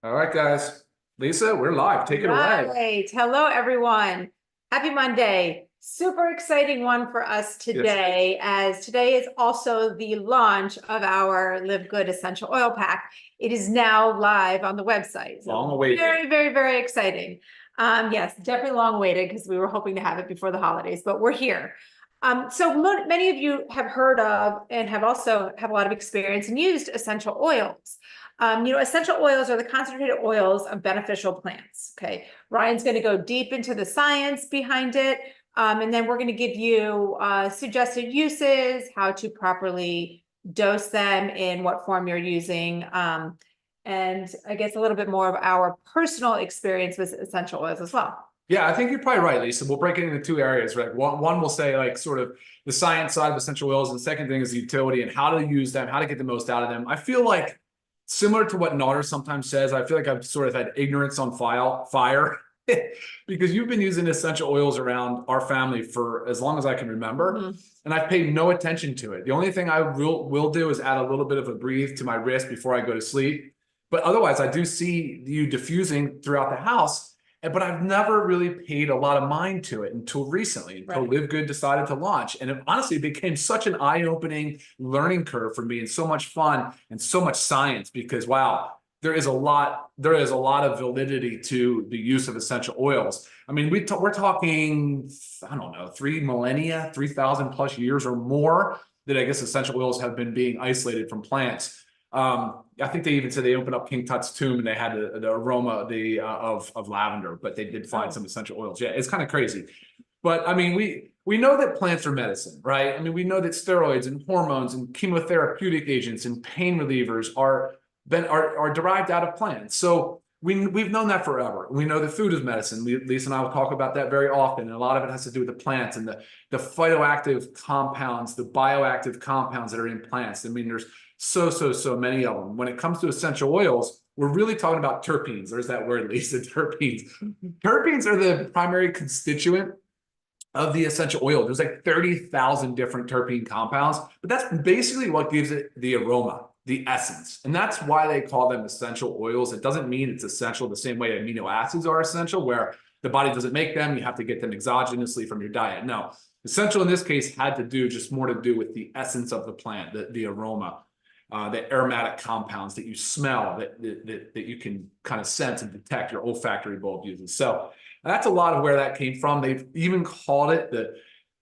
All right, guys. Lisa, we're live. Take it away. Right. Hello, everyone. Happy Monday. Super exciting one for us Yes. today, as today is also the launch of our Live Good Essential Oil Pack. It is now live on the website. Long So awaited. very, very, very exciting. Yes, definitely long awaited because we were hoping to have it before the holidays, but we're here. Many of you have heard of and have also have a lot of experience and used essential oils. Essential oils are the concentrated oils of beneficial plants. Okay. Ryan's going to go deep into the science behind it. And then we're going to give you suggested uses, how to properly dose them, in what form you're using. And I guess a little bit more of our personal experience with essential oils as well. Yeah, I think you're probably right, Lisa. We'll break it into two areas, right? One will say like sort of the science side of essential oils, and the second thing is the utility and how to use them, how to get the most out of them. I feel like similar to what Nauder sometimes says, I feel like I've sort of had ignorance on fire because you've been using essential oils around our family for as long as I can remember. And I've paid no attention to it. The only thing I will do is add a little bit of a breathe to my wrist before I go to sleep. But otherwise, I do see you diffusing throughout the house. But I've never really paid a lot of mind to it until recently, until Right. LiveGood decided to launch. And it honestly became such an eye-opening learning curve for me, and so much fun and so much science, because wow, there is a lot of validity to the use of essential oils. I mean, we're talking, I don't know, 3 millennia, 3,000 plus years or more that I guess essential oils have been being isolated from plants. I think they even said they opened up King Tut's tomb and they had the aroma of lavender, but they did find some essential oils. Yeah, it's kind of crazy. But I mean, we know that plants are medicine, right? I mean, we know that steroids and hormones and chemotherapeutic agents and pain relievers are derived out of plants. So we've known that forever. We know that food is medicine. Lisa and I will talk about that very often. And a lot of it has to do with the plants and the phytoactive compounds, the bioactive compounds that are in plants. I mean, there's so many of them. When it comes to essential oils, we're really talking about terpenes. There's that word, Lisa, terpenes. Terpenes are the primary constituent of the essential oil. There's like 30,000 different terpene compounds, but that's basically what gives it the aroma, the essence. And that's why they call them essential oils. It doesn't mean it's essential the same way amino acids are essential, where the body doesn't make them, you have to get them exogenously from your diet. No, essential in this case had to do just more to do with the essence of the plant, the aroma. The aromatic compounds that you smell, that you can kind of sense and detect, your olfactory bulb uses. So that's a lot of where that came from. They've even called it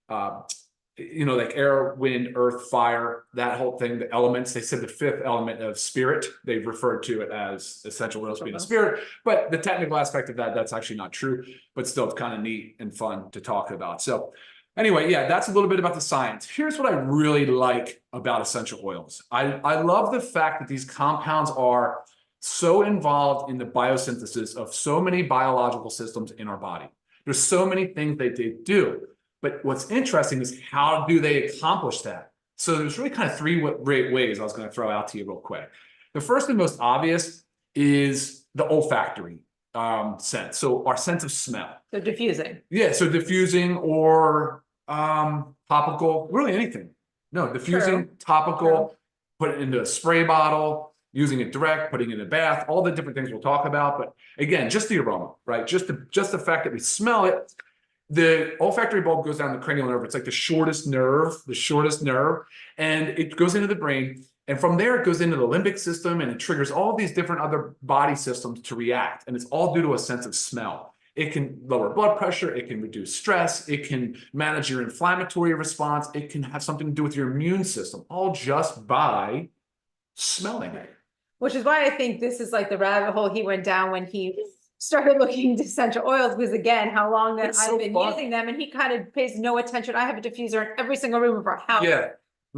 like air, wind, earth, fire, that whole thing, the elements. They said the fifth element of spirit. They've referred to it as essential oils being a spirit. But the technical aspect of that's actually not true. But still, it's kind of neat and fun to talk about. So anyway, yeah, that's a little bit about the science. Here's what I really like about essential oils. I love the fact that these compounds are so involved in the biosynthesis of so many biological systems in our body. There's so many things that they do. But what's interesting is how do they accomplish that? So there's really kind of three great ways I was going to throw out to you real quick. The first and most obvious is the olfactory sense. So our sense of smell. So diffusing. Yeah, so diffusing or topical, really anything. No, diffusing, topical, put it into a spray bottle, using it direct, putting it in a bath, all the different things we'll talk about. But again, just the aroma, right? Just the fact that we smell it. The olfactory bulb goes down the cranial nerve. It's like the shortest nerve, and it goes into the brain. And from there, it goes into the limbic system, and it triggers all these different other body systems to react. And it's all due to a sense of smell. It can lower blood pressure. It can reduce stress. It can manage your inflammatory response. It can have something to do with your immune system, all just by smelling it. Which is why I think this is like the rabbit hole he went down when he started looking into essential oils, because again, how long that I've been using them, and he kind of pays no attention. I have a diffuser in every single room of our house. Yeah.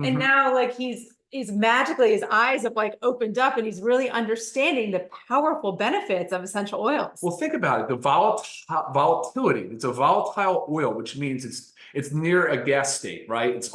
And now like he's magically, his eyes have like opened up and he's really understanding the powerful benefits of essential oils. Well, think about it. The volatility. It's a volatile oil, which means it's near a gas state, right? It's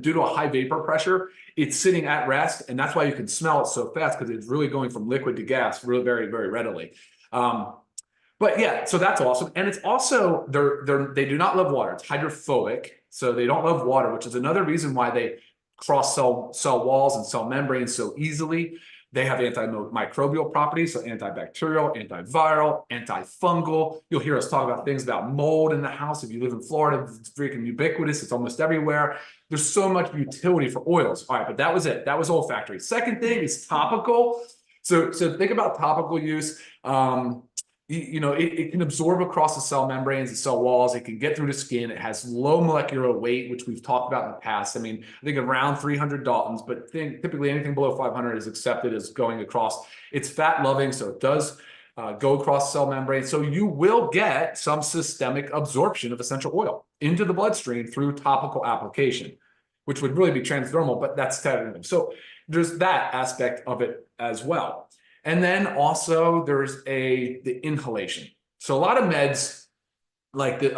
due to a high vapor pressure. It's sitting at rest, and that's why you can smell it so fast, because it's really going from liquid to gas really very, very readily. But yeah, so that's awesome. And it's also they do not love water. It's hydrophobic, so they don't love water, which is another reason why they cross cell walls and cell membranes so easily. They have antimicrobial properties, so antibacterial, antiviral, antifungal. You'll hear us talk about things about mold in the house. If you live in Florida, it's freaking ubiquitous. It's almost everywhere. There's so much utility for oils. All right, but that was it. That was olfactory. Second thing is topical. So think about topical use. It can absorb across the cell membranes, the cell walls. It can get through the skin. It has low molecular weight, which we've talked about in the past. I mean, I think around 300 Daltons, but typically anything below 500 is accepted as going across. It's fat loving, so it does go across cell membrane. So you will get some systemic absorption of essential oil into the bloodstream through topical application, which would really be transdermal, but that's technical. So there's that aspect of it as well. And then also there's the inhalation. So a lot of meds like the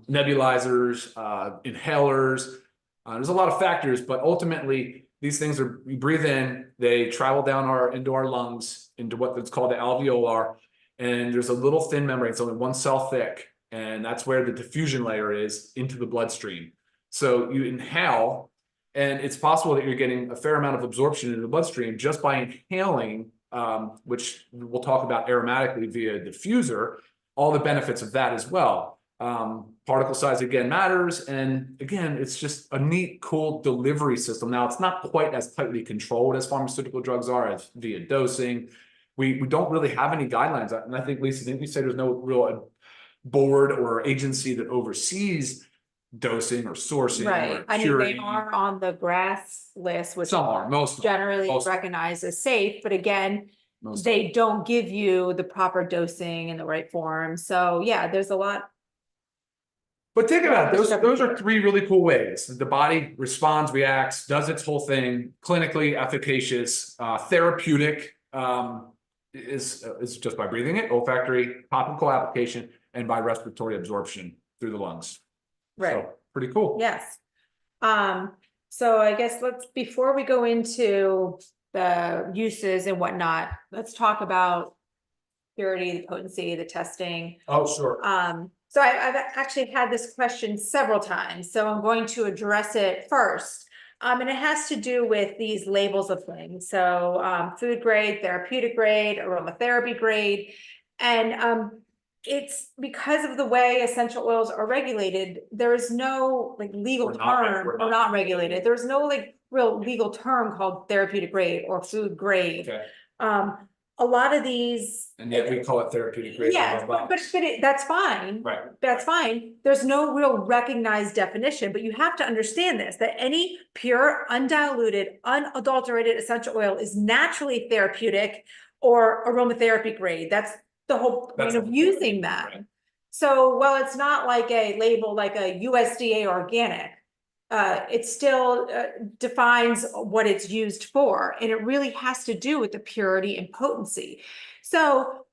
nebulizers, inhalers, there's a lot of factors, but ultimately these things we breathe in, they travel down into our lungs, into what's called the alveolar, and there's a little thin membrane, it's only one cell thick, and that's where the diffusion layer is into the bloodstream. So you inhale, and it's possible that you're getting a fair amount of absorption into the bloodstream just by inhaling, which we'll talk about aromatically via diffuser, all the benefits of that as well. Particle size again matters. And again, it's just a neat, cool delivery system. Now, it's not quite as tightly controlled as pharmaceutical drugs are as via dosing. We don't really have any guidelines. And I think, Lisa, didn't you say there's no real board or agency that oversees dosing or sourcing? Right. Or I mean, purity? they are on the GRAS list, which Some are, most generally most recognized as safe, but again, most they don't give you the proper dosing in the right form. So yeah, there's a lot. But think about it, those are three really cool ways. The body responds, reacts, does its whole thing, clinically efficacious, therapeutic, is just by breathing it, olfactory, topical application, and by respiratory absorption through the lungs. Right. So pretty cool. Yes. So I guess before we go into the uses and whatnot, let's talk about purity, the potency, the testing. Oh, sure. So I've actually had this question several times, so I'm going to address it first. And it has to do with these labels of things. So food grade, therapeutic grade, aromatherapy grade. And it's because of the way essential oils are regulated, there is no like legal term, or not regulated. There's no like real legal term called therapeutic grade or food grade. Okay. A lot of these, and yet we call it therapeutic grade. yes, but that's fine. Right. That's fine. There's no real recognized definition, but you have to understand this, that any pure, undiluted, unadulterated essential oil is naturally therapeutic or aromatherapy grade. That's the whole point of using that. Right. So while it's not like a label like a USDA organic, it still defines what it's used for, and it really has to do with the purity and potency. So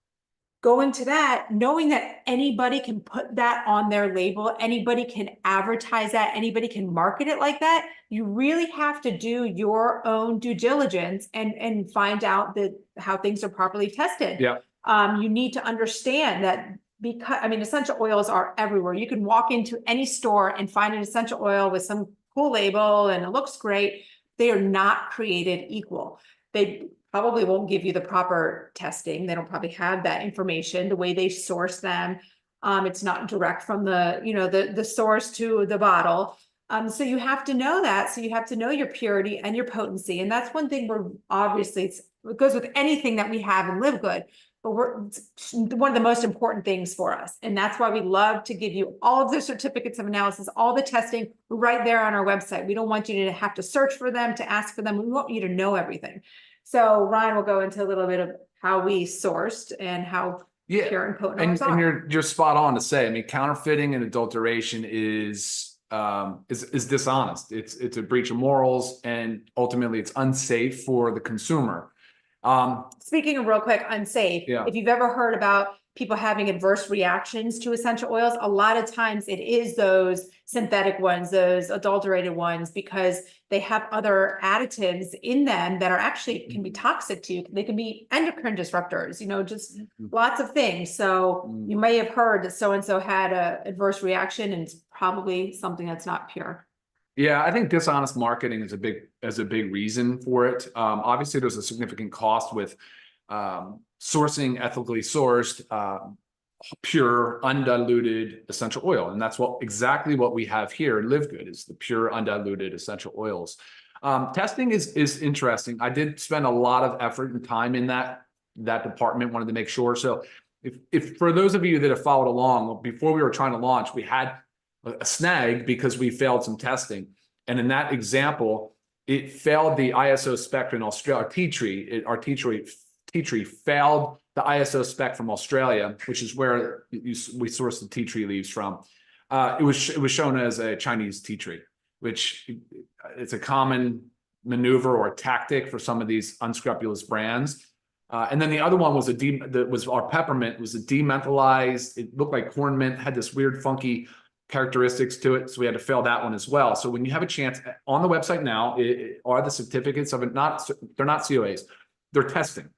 going to that, knowing that anybody can put that on their label, anybody can advertise that, anybody can market it like that, you really have to do your own due diligence and find out how things are properly tested. Yeah. You need to understand that, because I mean, essential oils are everywhere. You can walk into any store and find an essential oil with some cool label and it looks great. They are not created equal. They probably won't give you the proper testing. They don't probably have that information, the way they source them. It's not direct from the source to the bottle. So you have to know that. So you have to know your purity and your potency. And that's one thing it goes with anything that we have in LiveGood. But it's one of the most important things for us. And that's why we love to give you all of the certificates of analysis, all the testing right there on our website. We don't want you to have to search for them, to ask for them. We want you to know everything. So Ryan will go into a little bit of how we sourced and how pure and potent and you're spot on to say, I mean, counterfeiting and adulteration is dishonest. It's a breach of morals, and ultimately it's unsafe for the consumer. Speaking of real quick, unsafe, if you've ever heard about people having adverse reactions to essential oils, a lot of times it is those synthetic ones, those adulterated ones, because they have other additives in them that are actually can be toxic to you. They can be endocrine disruptors, just lots of things. So you may have heard that so-and-so had an adverse reaction, and it's probably something that's not pure. Yeah, I think dishonest marketing is a big reason for it. Obviously, there's a significant cost with sourcing ethically sourced, pure, undiluted essential oil, and that's exactly what we have here at LiveGood is the pure, undiluted essential oils. Testing is interesting. I did spend a lot of effort and time in that department. Wanted to make sure. So, if for those of you that have followed along, before we were trying to launch, we had a snag because we failed some testing. And in that example, it failed the ISO spec in Australia. Our tea tree failed the ISO spec from Australia, which is where we source the tea tree leaves from. It was shown as a Chinese tea tree, which it's a common maneuver or tactic for some of these unscrupulous brands. And then the other one was our peppermint was a dementholized. It looked like corn mint, had this weird funky characteristics to it, so we had to fail that one as well. So when you have a chance on the website now, are the certificates of it they're not COAs, they're testing.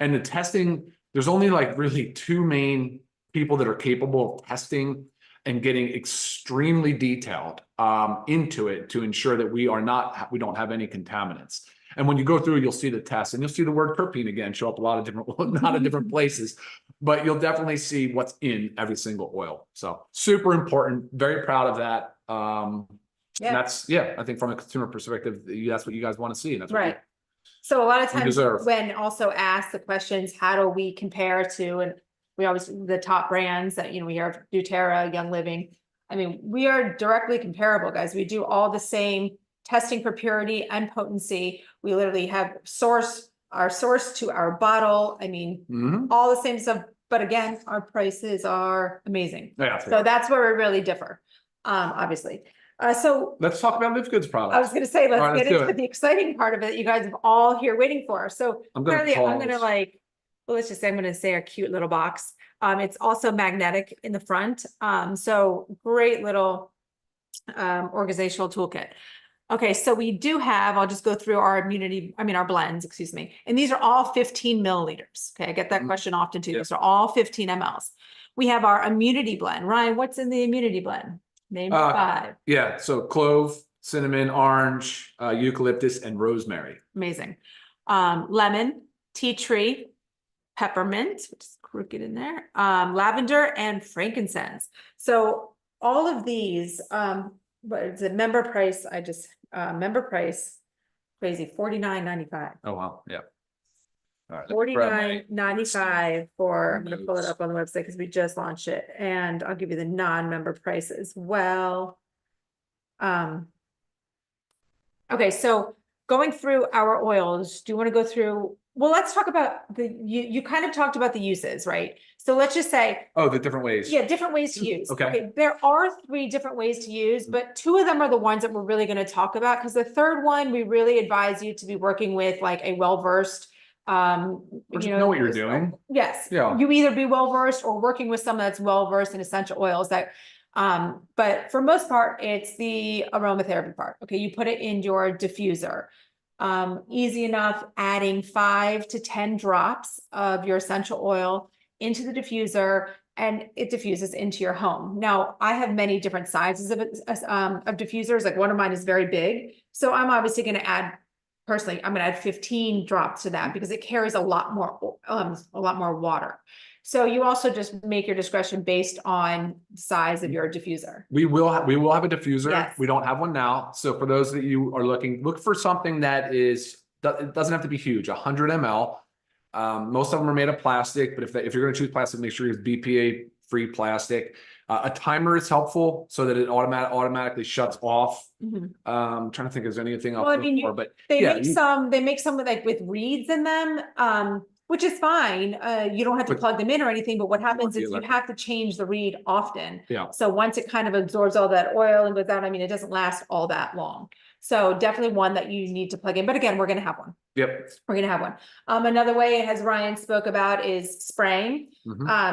And the testing, there's only like really two main people that are capable of testing and getting extremely detailed into it to ensure that we don't have any contaminants. And when you go through, you'll see the test, and you'll see the word terpene again show up a lot of different places, but you'll definitely see what's in every single oil. So super important. Very proud of that. That's I think from a consumer perspective, that's what you guys want to see, and that's right. So a lot of times deserve. when also asked the questions, how do we compare to, and we always the top brands that we hear of doTERRA, Young Living. I mean, we are directly comparable, guys. We do all the same testing for purity and potency. We literally have our source to our bottle. I mean, all the same stuff, but again, our prices are amazing. Yeah, so that's where we really differ, obviously. So let's talk about LiveGood's products. I was going to say, let's get into the exciting part of it that you guys have all here waiting for. So I'm going to say our cute little box. It's also magnetic in the front. So great little organizational toolkit. Okay, so we do have, I'll just go through our our blends, excuse me. And these are all 15 milliliters. Okay, I get that question often too. These are all 15 mLs. We have our immunity blend. Ryan, what's in the immunity blend? Name 5. Yeah, so clove, cinnamon, orange, eucalyptus, and rosemary. Amazing. Lemon, tea tree, peppermint, which is crooked in there, lavender, and frankincense. So all of these, what is it? Member price? Member price, crazy, $49.95. Oh wow, yeah. All right, $49.95 for. I'm going to pull it up on the website because we just launched it, and I'll give you the non-member price as well. Okay, so going through our oils, do you want to go through? Well, let's talk about you kind of talked about the uses, right? So let's just say, the different ways. Yeah, different ways to use. Okay. There are 3 different ways to use, but 2 of them are the ones that we're really going to talk about, because the third one, we really advise you to be working with like a well-versed, know what you're doing. Yes. Yeah. You either be well-versed or working with someone that's well-versed in essential oils that, but for most part, it's the aromatherapy part. Okay. You put it in your diffuser. Easy enough, adding 5 to 10 drops of your essential oil into the diffuser, and it diffuses into your home. Now, I have many different sizes of diffusers. Like one of mine is very big. So I'm obviously going to add, personally, I'm going to add 15 drops to that because it carries a lot more water. So you also just make your discretion based on size of your diffuser. We will have a diffuser. Yes. We don't have one now. So for those that you are looking, look for something that it doesn't have to be huge, 100 ml. Most of them are made of plastic, but if you're going to choose plastic, make sure it's BPA free plastic. A timer is helpful so that it automatically shuts off. I'm trying to think, is there anything else? Well, I mean, they make some like with reeds in them, which is fine. You don't have to plug them in or anything, but what happens is you have to change the reed often. Yeah. So once it kind of absorbs all that oil and goes out, I mean, it doesn't last all that long. So definitely one that you need to plug in, but again, we're going to have one. Yep. We're going to have one. Another way, as Ryan spoke about, is spraying.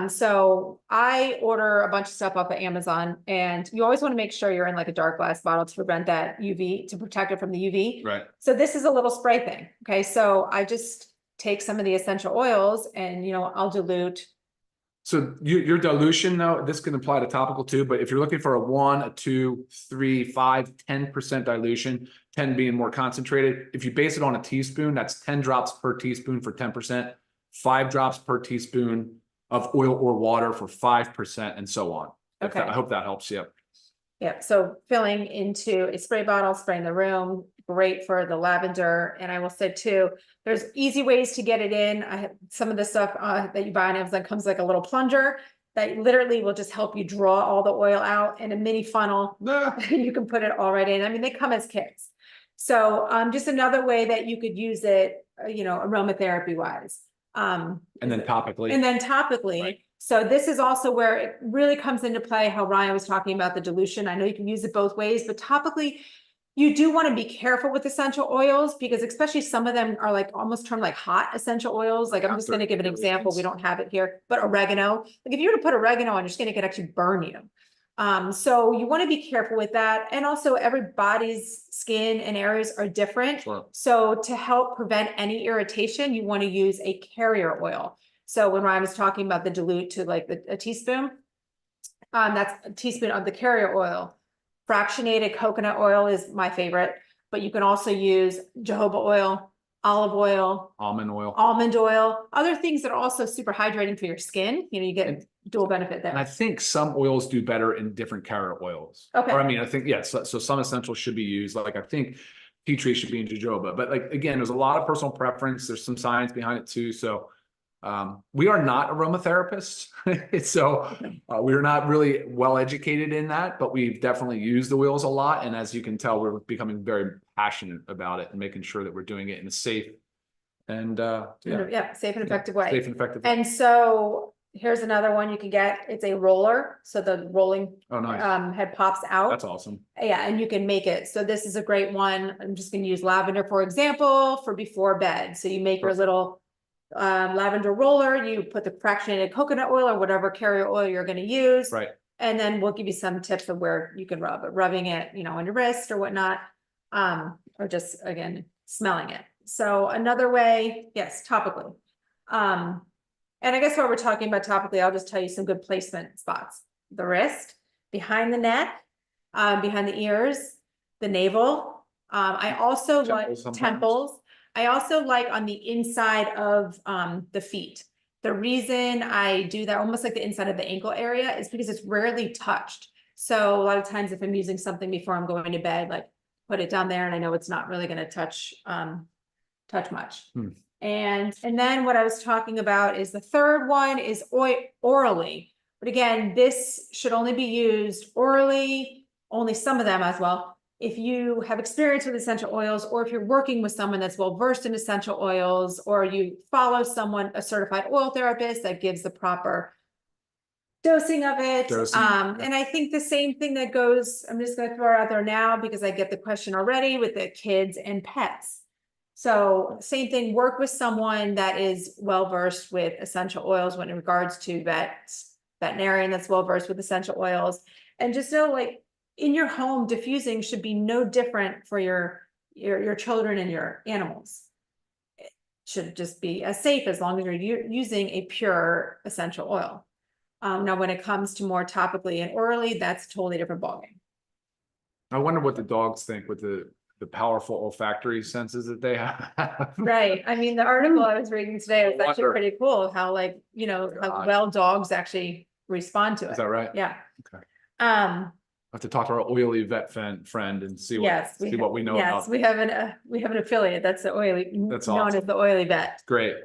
So I order a bunch of stuff off of Amazon, and you always want to make sure you're in like a dark glass bottle to prevent that UV, to protect it from the UV. Right. So this is a little spray thing. Okay. So I just take some of the essential oils and, I'll dilute So your dilution though, this can apply to topical too, but if you're looking for a 1, a 2, 3, 5, 10% dilution, 10 being more concentrated, if you base it on a teaspoon, that's 10 drops per teaspoon for 10%, 5 drops per teaspoon of oil or water for 5%, and so on. Okay. I hope that helps you. Yeah, so filling into a spray bottle, spray in the room, great for the lavender. And I will say too, there's easy ways to get it in. I have some of the stuff that you buy on Amazon comes like a little plunger that literally will just help you draw all the oil out in a mini funnel. You can put it all right in. I mean, they come as kits. So just another way that you could use it, aromatherapy wise. And then topically. And then topically. Right. So this is also where it really comes into play, how Ryan was talking about the dilution. I know you can use it both ways, but topically, you do want to be careful with essential oils because especially some of them are like almost termed like hot essential oils. Like I'm just going to give an example. We don't have it here, but oregano. Like if you were to put oregano on your skin, it could actually burn you. So you want to be careful with that. And also everybody's skin and areas are different. Sure. So to help prevent any irritation, you want to use a carrier oil. So when Ryan was talking about the dilute to like a teaspoon, that's a teaspoon of the carrier oil. Fractionated coconut oil is my favorite, but you can also use jojoba oil, olive oil, almond oil, other things that are also super hydrating for your skin. You get dual benefit there. And I think some oils do better in different carrier oils. Okay. Or I mean, I think, yes. So some essentials should be used. Like I think tea tree should be in jojoba, but like, again, there's a lot of personal preference. There's some science behind it too. So we are not aromatherapists. So we're not really well educated in that, but we've definitely used the oils a lot. And as you can tell, we're becoming very passionate about it and making sure that we're doing it in a safe and safe and effective way. Safe and effective. And so here's another one you can get. It's a roller. So the rolling head pops out. That's awesome. Yeah, and you can make it. So this is a great one. I'm just going to use lavender, for example, for before bed. So you make your little lavender roller, you put the fractionated coconut oil or whatever carrier oil you're going to use. Right. And then we'll give you some tips of where you can rub it, rubbing it, on your wrist or whatnot. Or just again, smelling it. So another way, yes, topically. And I guess while we're talking about topically, I'll just tell you some good placement spots. The wrist, behind the neck, behind the ears, the navel. I also like temples. I also like on the inside of the feet. The reason I do that, almost like the inside of the ankle area, is because it's rarely touched. So a lot of times if I'm using something before I'm going to bed, like put it down there and I know it's not really going to touch much. And then what I was talking about is the third one is orally. But again, this should only be used orally, only some of them as well. If you have experience with essential oils, or if you're working with someone that's well versed in essential oils, or you follow a certified oil therapist that gives the proper dosing of it. And I think the same thing that goes, I'm just going to throw it out there now because I get the question already with the kids and pets. So same thing, work with someone that is well versed with essential oils when in regards to veterinarian that's well versed with essential oils, and just know like, in your home, diffusing should be no different for your children and your animals. It should just be as safe as long as you're using a pure essential oil. Now, when it comes to more topically and orally, that's a totally different ballgame. I wonder what the dogs think with the powerful olfactory senses that they have. Right. I mean, the article I was reading today was actually pretty cool. How how well dogs actually respond to it. Is that right? Yeah. Okay. I have to talk to our oily vet friend and see what we know about. Yes, we have an affiliate that's the oily, that's known awesome. as the oily vet. Great.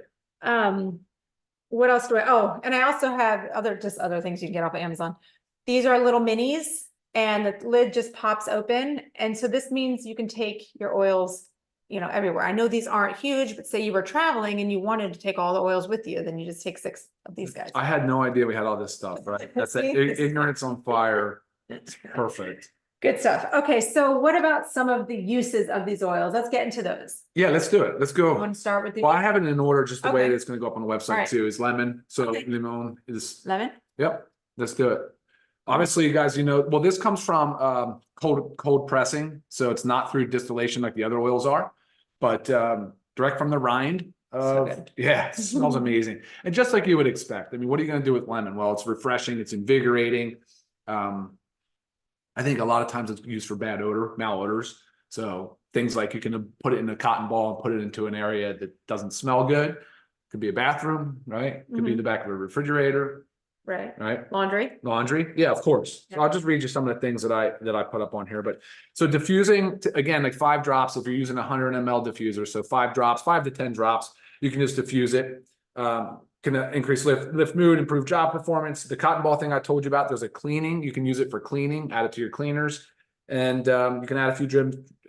What else do and I also have other things you can get off of Amazon. These are little minis and the lid just pops open. And so this means you can take your oils, everywhere. I know these aren't huge, but say you were traveling and you wanted to take all the oils with you, then you just take 6 of these guys. I had no idea we had all this stuff, right? That's ignorance on fire. It's perfect. Good stuff. Okay, so what about some of the uses of these oils? Let's get into those. Yeah, let's do it. Let's go. You want to start with the? Well, I have it in order just the way it's going to go up on the website too. Is lemon. So lemon is lemon. Yep. Let's do it. Obviously, you guys, well, this comes from cold pressing, so it's not through distillation like the other oils are, but direct from the rind. So good. Yeah, it smells amazing. And just like you would expect. I mean, what are you going to do with lemon? Well, it's refreshing, it's invigorating. I think a lot of times it's used for bad odor, malodors. So things like you can put it in a cotton ball and put it into an area that doesn't smell good. Could be a bathroom, right? Could be the back of a refrigerator, Right. right? Laundry. Yeah, of course. So Yeah. I'll just read you some of the things that I put up on here. But so diffusing, again, like 5 drops, if you're using a 100 ml diffuser, so 5 drops, 5 to 10 drops, you can just diffuse it. Can increase lift mood, improve job performance. The cotton ball thing I told you about, there's a cleaning. You can use it for cleaning, add it to your cleaners. And you can add a few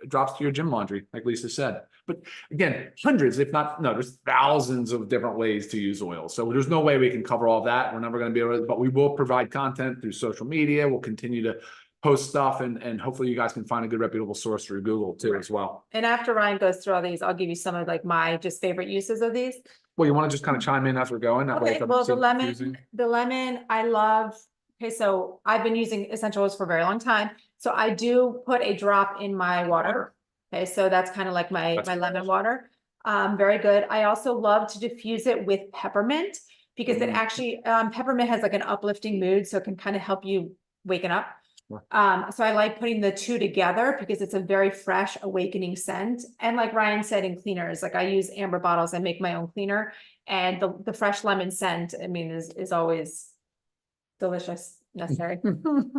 drops to your gym laundry, like Lisa said. But again, hundreds, if not, no, there's thousands of different ways to use oil. So there's no way we can cover all of that. We're never going to be able to, but we will provide content through social media. We'll continue to post stuff and hopefully you guys can find a good reputable source through Google too, as well. And after Ryan goes through all these, I'll give you some of like my just favorite uses of these. Well, you want to just kind of chime in as we're going? That way Okay, it well, doesn't seem confusing. the lemon, I love. Okay, so I've been using essential oils for a very long time. So I do put a drop in my water. Okay, so that's kind of like my lemon water. Very good. I also love to diffuse it with peppermint because it actually, peppermint has like an uplifting mood, so it can kind of help you waken up. So I like putting the two together because it's a very fresh, awakening scent. And like Ryan said, in cleaners, like I use amber bottles, I make my own cleaner, and the fresh lemon scent, I mean, is always delicious, necessary.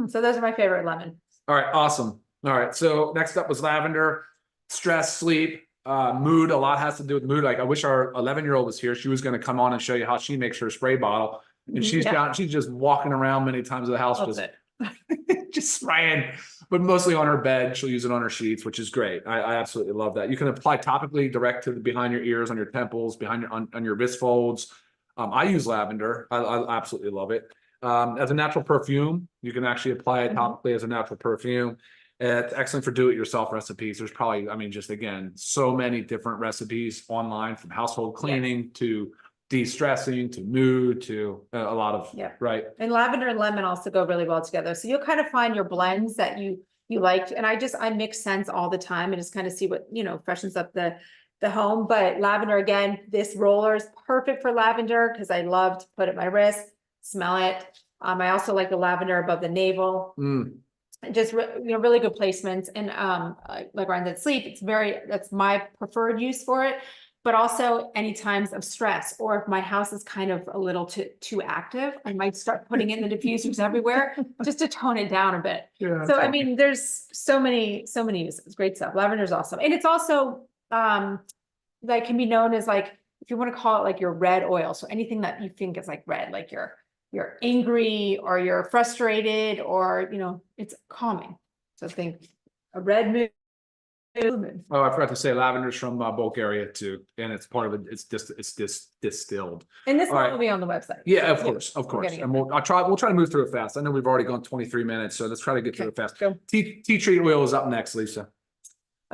So those are my favorite lemon. All right, awesome. All right, so next up was lavender. Stress, sleep, mood. A lot has to do with mood. Like I wish our 11-year-old was here. She was going to come on and show you how she makes her spray bottle. And she's just walking around many times of the house, just spraying, but mostly on her bed. She'll use it on her sheets, which is great. I absolutely love that. You can apply topically direct to behind your ears, on your temples, behind your on your wrist folds. I use lavender. I absolutely love it. As a natural perfume, you can actually apply it topically as a natural perfume. It's excellent for do-it-yourself recipes. There's probably, I mean, just again, so many different recipes online, from household cleaning to de-stressing to mood to a lot of, right. And lavender and lemon also go really well together. So you'll kind of find your blends that you like. And I mix scents all the time and just kind of see what, freshens up the home. But lavender, again, this roller is perfect for lavender because I love to put it on my wrist, smell it. I also like the lavender above the navel. Just really good placements. And like Ryan said, sleep, that's my preferred use for it. But also any times of stress, or if my house is kind of a little too active, I might start putting in the diffusers everywhere just to tone it down a bit. So I mean, there's so many uses. Great stuff. Lavender is awesome. And it's also like can be known as, like, if you want to call it, like your red oil. So anything that you think is like red, like you're angry or you're frustrated, or it's calming. So think a red mood. Oh, I forgot to say lavender's from Bulgaria too, and it's part of it. It's distilled. And this will be on the website. Yeah, of course. And we'll try to move through it fast. I know we've already gone 23 minutes, so let's try to get through it fast. Go. Tea tree oil is up next, Lisa.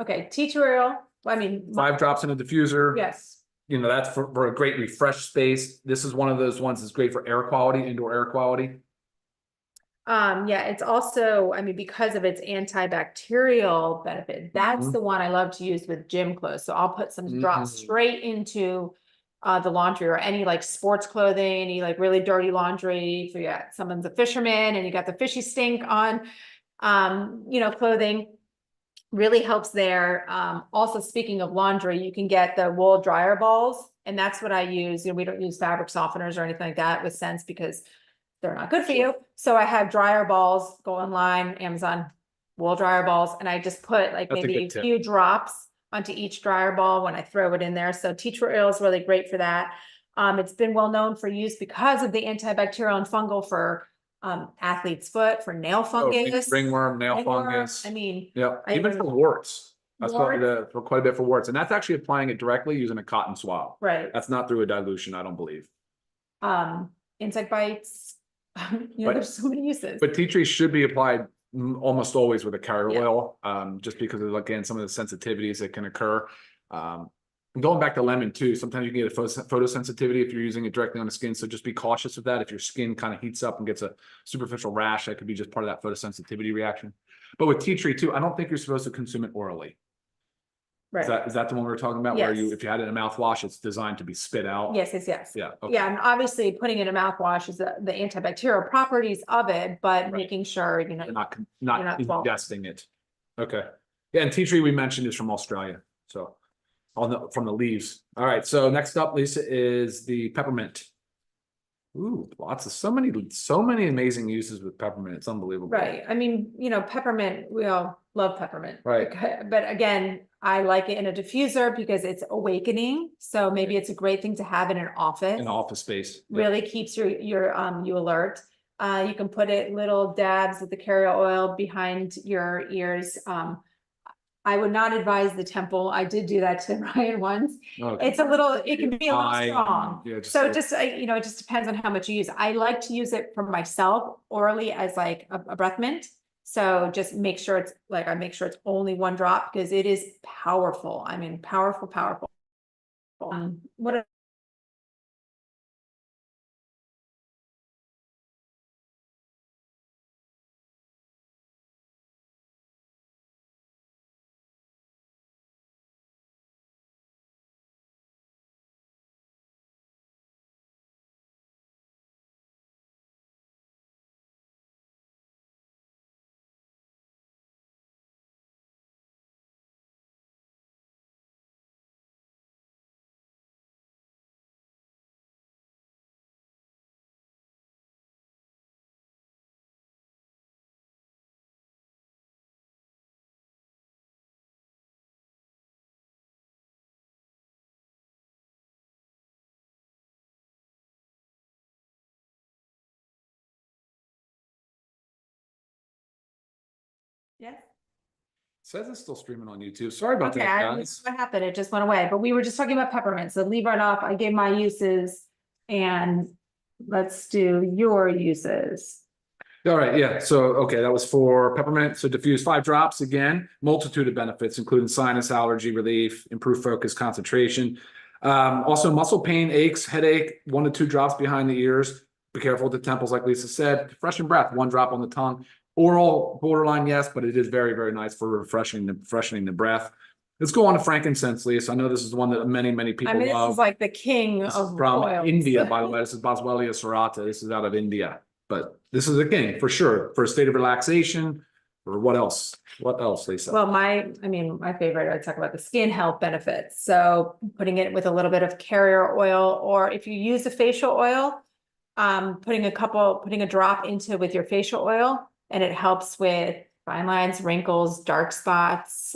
Okay, tea tree oil. Well, I mean, 5 drops in a diffuser. Yes. That's for a great refresh space. This is one of those ones that's great for air quality, indoor air quality. Yeah, it's also, I mean, because of its antibacterial benefit, that's the one I love to use with gym clothes. So I'll put some drops straight into the laundry, or any like sports clothing, any like really dirty laundry. So yeah, someone's a fisherman and you got the fishy stink on, clothing. Really helps there. Also, speaking of laundry, you can get the wool dryer balls, and that's what I use. We don't use fabric softeners or anything like that with scents because they're not good for you. So I have dryer balls. Go online, Amazon, wool dryer balls, and I just put like maybe a few drops onto each dryer ball when I throw it in there. So tea tree oil is really great for that. It's been well known for use because of the antibacterial and fungal for athlete's foot, for nail fungus, ringworm, nail fungus. I mean, even for warts. That's quite a bit for warts, and that's actually applying it directly using a cotton swab. Right. That's not through a dilution, I don't believe. Insect bites. There's so many uses. But tea tree should be applied almost always with a carrier oil, just because of, again, some of the sensitivities that can occur. And going back to lemon too, sometimes you can get a photosensitivity if you're using it directly on the skin. So just be cautious of that. If your skin kind of heats up and gets a superficial rash, that could be just part of that photosensitivity reaction. But with tea tree too, I don't think you're supposed to consume it orally. Is that the one we were talking about? Where Yes. if you had it in a mouthwash, it's designed to be spit out? Yes. Yeah. Okay. Yeah, and obviously putting in a mouthwash is the antibacterial properties of it, but making sure, you know. You're not You're not ingesting it. Okay. Yeah, and tea tree we mentioned is from Australia. So from the leaves. All right. So next up, Lisa, is the peppermint. Ooh, so many amazing uses with peppermint. It's unbelievable. Right. I mean, you know, peppermint, we all love peppermint. Right. But again, I like it in a diffuser because it's awakening. So maybe it's a great thing to have in an office. An office space. Really keeps you alert. You can put it little dabs of the carrier oil behind your ears. I would not advise the temple. I did do that to Ryan once. Okay. It can be a little strong. Yeah, So just, you know, it just depends on how much you use. I like to use it for myself orally as like a breath mint. So just make sure it's like, I make sure it's only one drop because it is powerful. I mean, powerful. What Yeah. Says it's still streaming on YouTube. Sorry about that, guys. What happened? It just went away, but we were just talking about peppermint. So leave right off. I gave my uses and let's do your uses. All right, yeah. So, okay, that was for peppermint. So diffuse 5 drops again, multitude of benefits, including sinus allergy relief, improved focus, concentration. Also muscle pain, aches, headache, 1 to 2 drops behind the ears. Be careful with the temples, like Lisa said. Freshen breath, 1 drop on the tongue. Oral, borderline, yes, but it is very, very nice for freshening the breath. Let's go on to frankincense, Lisa. I know this is the one that many people I mean, love. this is like the king of from oils. India, by the way. This is Boswellia serrata. This is out of India. But this is a king for sure, for a state of relaxation. Or what else? What else, Lisa? Well, my favorite, I talk about the skin health benefits. So putting it with a little bit of carrier oil, or if you use a facial oil, putting a drop into with your facial oil, and it helps with fine lines, wrinkles, dark spots,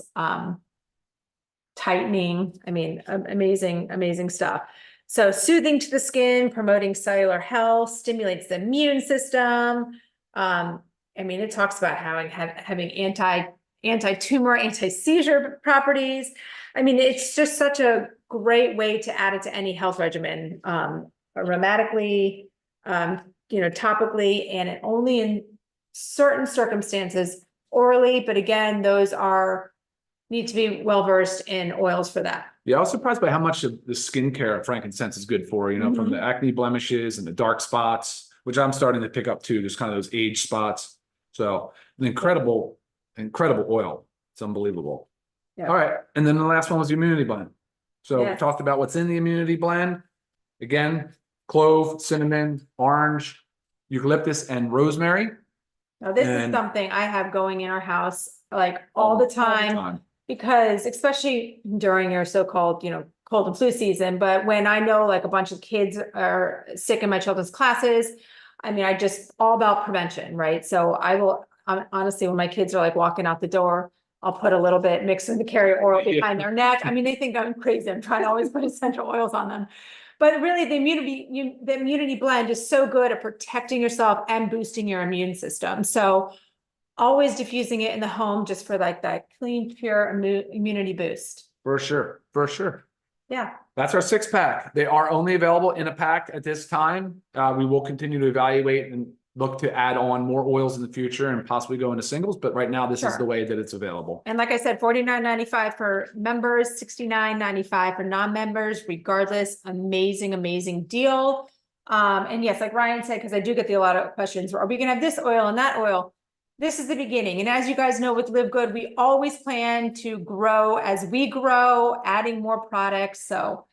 tightening. I mean, amazing stuff. So soothing to the skin, promoting cellular health, stimulates the immune system. I mean, it talks about having anti-tumor, anti-seizure properties. I mean, it's just such a great way to add it to any health regimen, aromatically, topically, and only in certain circumstances orally. But again, those need to be well-versed in oils for that. Yeah, I was surprised by how much of the skincare frankincense is good for, from the acne blemishes and the dark spots, which I'm starting to pick up too. There's kind of those age spots. So an incredible oil. It's unbelievable. Yeah. All right. And then the last one was the immunity blend. So we talked about what's in the immunity blend. Again, clove, cinnamon, orange, eucalyptus, and rosemary. Now this is something I have going in our house like all the time. Because especially during your so-called, cold and flu season, but when I know like a bunch of kids are sick in my children's classes, I mean, I just all about prevention, right? So I will honestly, when my kids are like walking out the door, I'll put a little bit, mix in the carrier oil behind their neck. I mean, they think I'm crazy. I'm trying to always put essential oils on them. But really the immunity blend is so good at protecting yourself and boosting your immune system. So always diffusing it in the home just for like that clean, pure immunity boost. For sure. Yeah. That's our 6-pack. They are only available in a pack at this time. We will continue to evaluate and look to add on more oils in the future and possibly go into singles. But right now, this is the way that it's available. And like I said, $49.95 for members, $69.95 for non-members, regardless. Amazing deal. And yes, like Ryan said, because I do get a lot of questions, are we going to have this oil and that oil? this is the beginning. And as you guys know, with LiveGood, we always plan to grow as we grow, adding more products. So,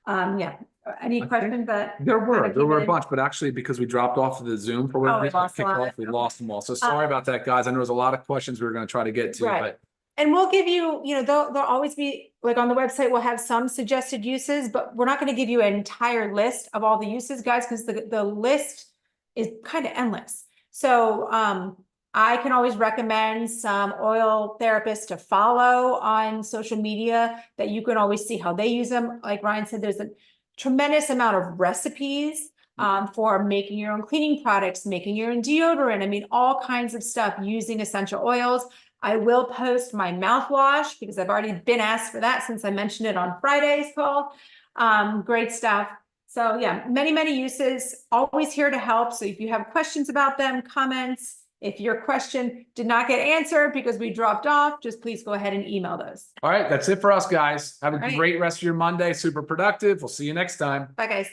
yeah. Any questions that There were a in? bunch, but actually because we dropped off of the Zoom for whatever we reason, lost a lot. we lost them all. So sorry about that, guys. I know there's a lot of questions we were going to try to get to, Right. but And we'll give you, you know, there'll always be, like on the website, we'll have some suggested uses, but we're not going to give you an entire list of all the uses, guys, because the list is kind of endless. So I can always recommend some oil therapists to follow on social media that you can always see how they use them. Like Ryan said, there's a tremendous amount of recipes for making your own cleaning products, making your own deodorant. I mean, all kinds of stuff using essential oils. I will post my mouthwash because I've already been asked for that since I mentioned it on Friday's call. Great stuff. So yeah, many, many uses, always here to help. So if you have questions about them, comments, if your question did not get answered because we dropped off, just please go ahead and email those. all right, that's it for us, guys. Have a great rest of your Monday. Super productive. We'll see you next time. Bye, guys.